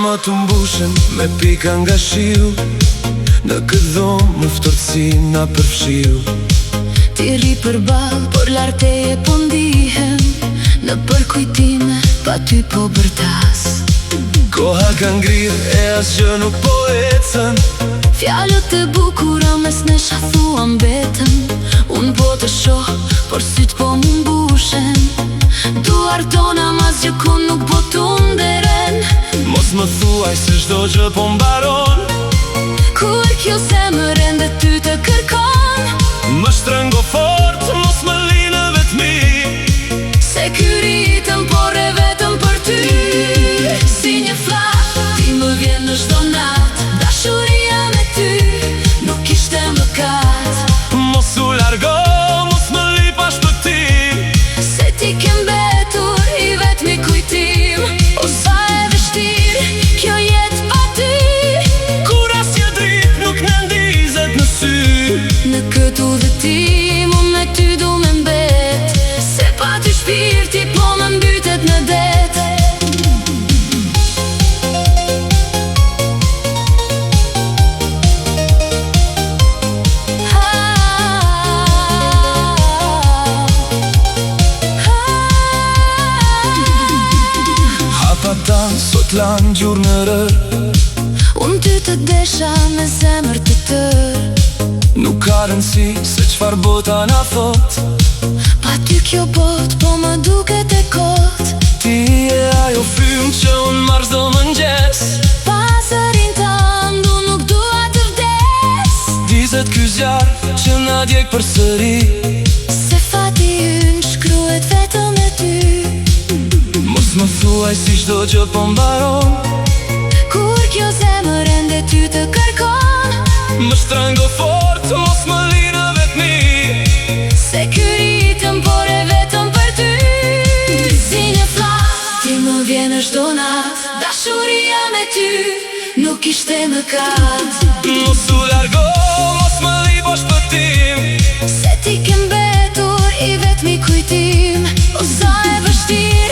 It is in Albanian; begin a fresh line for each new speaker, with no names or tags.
më të mbushen me pika nga shiu, në këtë dhomë më ftorësi na përfshiu.
Ti ri për balë, por larteje po ndihem, në përkujtime pa ty po bërtas.
Koha ka ngrirë e asgjë nuk po ecën,
Fjallët e bukura mes nesh thuan betën. Unë po të shoh, por syt po më mbushen. Duar tona mas gjë ku nuk po t'u nderen.
mos më thuaj se çdo gjë po mbaron.
Kur kjo zemër ende ty të kërkon,
Më shtrëngo fort, mos më linë vetmi,
se ky ritëm por e vetëm për ty. Si një flak, ti më vjen në çdo natë, dashuria me ty nuk ishte mëkat.
mos u largo, mos më li pa shpëtim,
Se ti ke mbetur i vetmi kujtim. O sa e vështirë kjo jetë pa ty,
kur asnjë dritë nuk në ndizet në sy.
në këtë udhëtim unë me ty du me mbet, se pa ty shpirti po më mbytet në det.
Hapa tan sot lan gjurë në rër,
Unë ty të desha me zemër të tërë,
nuk ka rëndësi se çfarë bota na thot.
pa ty kjo bot po më duket e kot.
Ti e ajo frymë që unë marr çdo mëngjes,
Pa zërin tan du nuk dua të vdes,
dizet ky zjarr që na djeg përsëri.
se fati ynë shkruhet vetëm me ty.
Mos më thuaj si çdo gjë po mbaron,
Kur kjo zemër ende ty të kërkon,
më shtrëngo fort, mos më linë vetmi,
se ky ritëm por e vetëm për ty. Si një flak, ti më vjen në çdo natë, dashuria me ty nuk ishte mëkat.
mos u largo, mos më li pa shpëtim,
Se ti ke mbetur i vetmi kujtim. O sa e vështirë